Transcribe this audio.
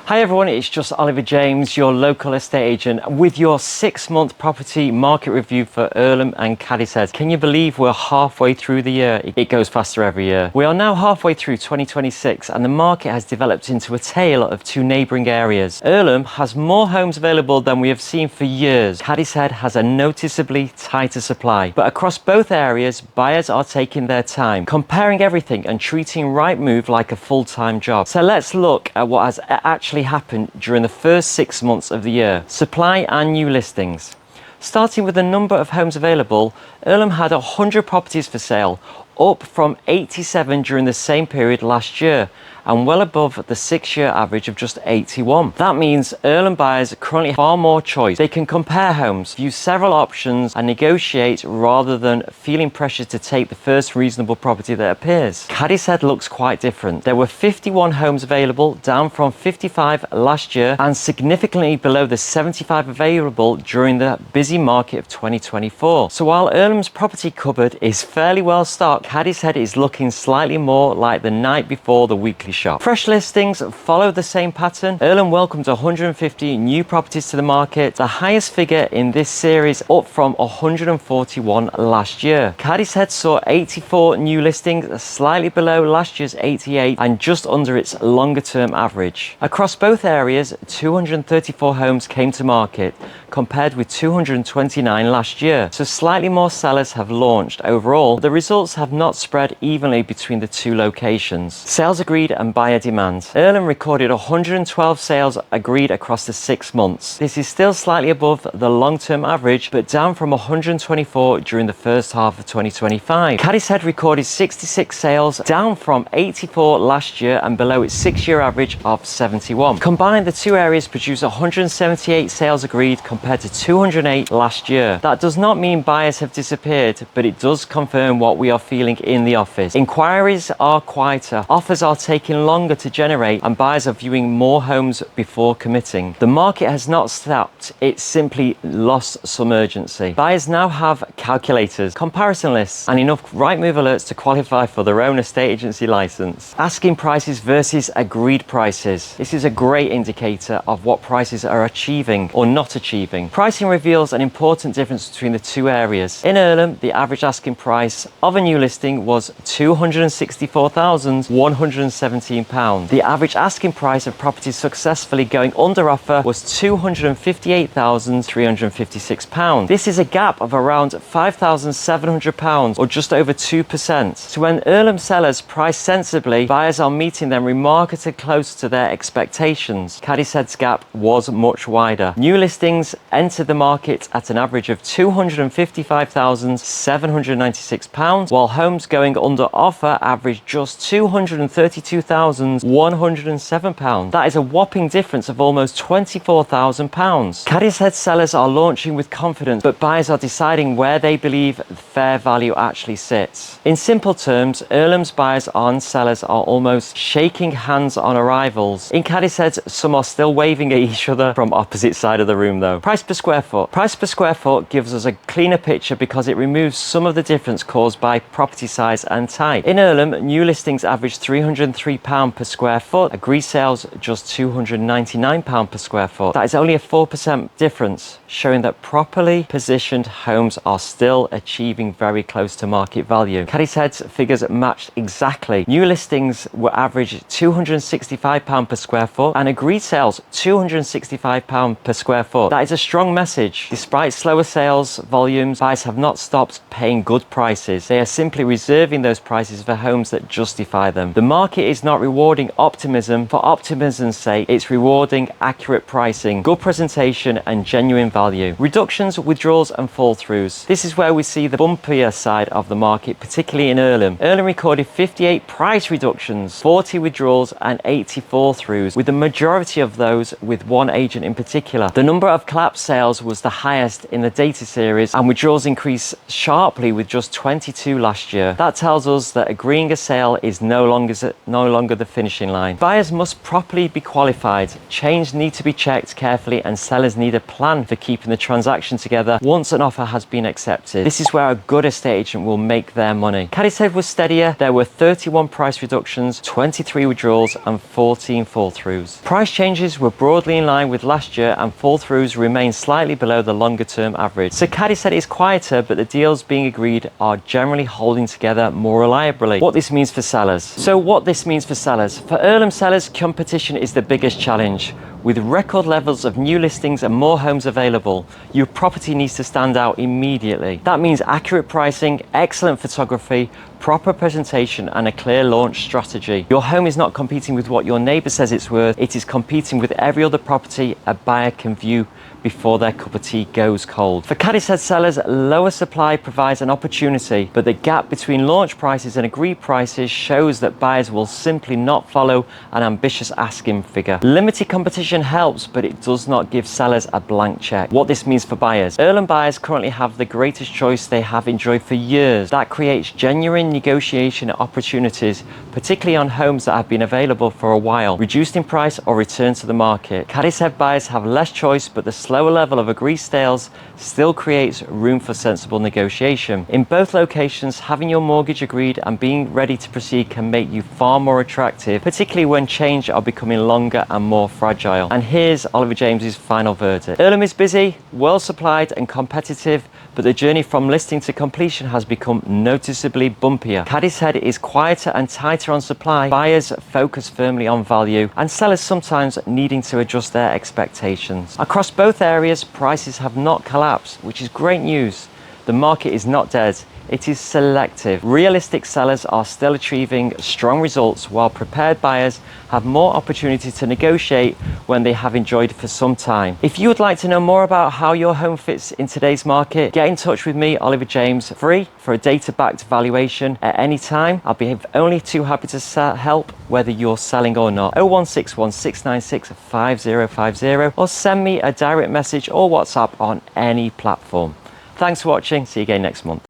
Hi everyone, it's just Oliver James, your local estate agent, with your 6-month property market review for Irlam and Cadishead. Can you believe we're halfway through the year? It goes faster every year. We are now halfway through 2026 and the market has developed into a tale of two neighbouring areas. Irlam has more homes available than we have seen for years. Cadishead has a noticeably tighter supply. But across both areas, buyers are taking their time, comparing everything and treating Rightmove like a full-time job. So let's look at what has actually happened during the first 6 months of the year. Supply and new listings. Starting with the number of homes available, Irlam had 100 properties for sale, up from 87 during the same period last year, and well above the 6-year average of just 81. That means Irlam buyers currently have far more choice. They can compare homes, view several options and negotiate rather than feeling pressure to take the first reasonable property that appears. Cadishead looks quite different. There were 51 homes available, down from 55 last year and significantly below the 75 available during the busy market of 2024. So while Irlam's property cupboard is fairly well stocked, Cadishead is looking slightly more like the night before the weekly shop. Fresh listings follow the same pattern. Irlam welcomed 150 new properties to the market, the highest figure in this series, up from 141 last year. Cadishead saw 84 new listings, slightly below last year's 88 and just under its longer term average. Across both areas, 234 homes came to market, compared with 229 last year. So slightly more sellers have launched overall. The results have not spread evenly between the two locations. Sales agreed and buyer demand. Irlam recorded 112 sales agreed across the 6 months. This is still slightly above the long-term average, but down from 124 during the first half of 2025. Cadishead recorded 66 sales, down from 84 last year and below its 6-year average of 71. Combined, the two areas produced 178 sales agreed compared to 208 last year. That does not mean buyers have disappeared, but it does confirm what we are feeling in the office. Inquiries are quieter, offers are taking longer to generate, and buyers are viewing more homes before committing. The market has not stopped, it's simply lost some urgency. Buyers now have calculators, comparison lists, and enough Rightmove alerts to qualify for their own estate agency license. Asking prices versus agreed prices. This is a great indicator of what prices are achieving or not achieving. Pricing reveals an important difference between the two areas. In Irlam, the average asking price of a new listing was £264,117. The average asking price of properties successfully going under offer was £258,356. This is a gap of around £5,700 or just over 2%. So when Irlam sellers price sensibly, buyers are meeting them remarkably close to their expectations. Cadishead's gap was much wider. New listings entered the market at an average of £255,796, while homes going under offer averaged just £232,107. That is a whopping difference of almost £24,000. Cadishead sellers are launching with confidence, but buyers are deciding where they believe fair value actually sits. In simple terms, Irlam's buyers and sellers are almost shaking hands on arrivals. In Cadishead, some are still waving at each other from opposite side of the room though. Price per square foot. Price per square foot gives us a cleaner picture because it removes some of the difference caused by property size and type. In Irlam, new listings averaged £303 per square foot, agreed sales just £299 per square foot. That is only a 4% difference, showing that properly positioned homes are still achieving very close to market value. Cadishead's figures matched exactly. New listings were averaged £265 per square foot and agreed sales £265 per square foot. That is a strong message. Despite slower sales volumes, buyers have not stopped paying good prices. They are simply reserving those prices for homes that justify them. The market is not rewarding optimism for optimism's sake, it's rewarding accurate pricing, good presentation and genuine value. Reductions, withdrawals and fall throughs. This is where we see the bumpier side of the market, particularly in Irlam. Irlam recorded 58 price reductions, 40 withdrawals and 80 fall throughs, with the majority of those with one agent in particular. The number of collapsed sales was the highest in the data series and withdrawals increased sharply with just 22 last last year. That tells us that agreeing a sale is no longer the finishing line. Buyers must properly be qualified, chains need to be checked carefully, and sellers need a plan for keeping the transaction together once an offer has been accepted. This is where a good estate agent will make their money. Cadishead was steadier. There were 31 price reductions, 23 withdrawals, and 14 fall-throughs. Price changes were broadly in line with last year, and fall-throughs remain slightly below the longer-term average. So Cadishead is quieter, but the deals being agreed are generally holding together more reliably. What this means for sellers. For Irlam sellers, competition is the biggest challenge. With record levels of new listings and more homes available, your property needs to stand out immediately. That means accurate pricing, excellent photography, proper presentation, and a clear launch strategy. Your home is not competing with what your neighbour says it's worth, it is competing with every other property a buyer can view before their cup of tea goes cold. For Cadishead sellers, lower supply provides an opportunity, but the gap between launch prices and agreed prices shows that buyers will simply not follow an ambitious asking figure. Limited competition helps, but it does not give sellers a blank check. What this means for buyers. Irlam buyers currently have the greatest choice they have enjoyed for years. That creates genuine negotiation opportunities, particularly on homes that have been available for a while, reduced in price or returned to the market. Cadishead buyers have less choice, but the slower level of agreed sales still creates room for sensible negotiation. In both locations, having your mortgage agreed and being ready to proceed can make you far more attractive, particularly when change are becoming longer and more fragile. And here's Oliver James's final verdict. Irlam is busy, well supplied and competitive, but the journey from listing to completion has become noticeably bumpier. Cadishead is quieter and tighter on supply, buyers focus firmly on value, and sellers sometimes needing to adjust their expectations. Across both areas, prices have not collapsed, which is great news. The market is not dead, it is selective. Realistic sellers are still achieving strong results, while prepared buyers have more opportunity to negotiate when they have enjoyed it for some time. If you would like to know more about how your home fits in today's market, get in touch with me, Oliver James, free for a data-backed valuation at any time. I'll be only too happy to help whether you're selling or not. 0161 696 5050, or send me a direct message or WhatsApp on any platform. Thanks for watching. See you again next month.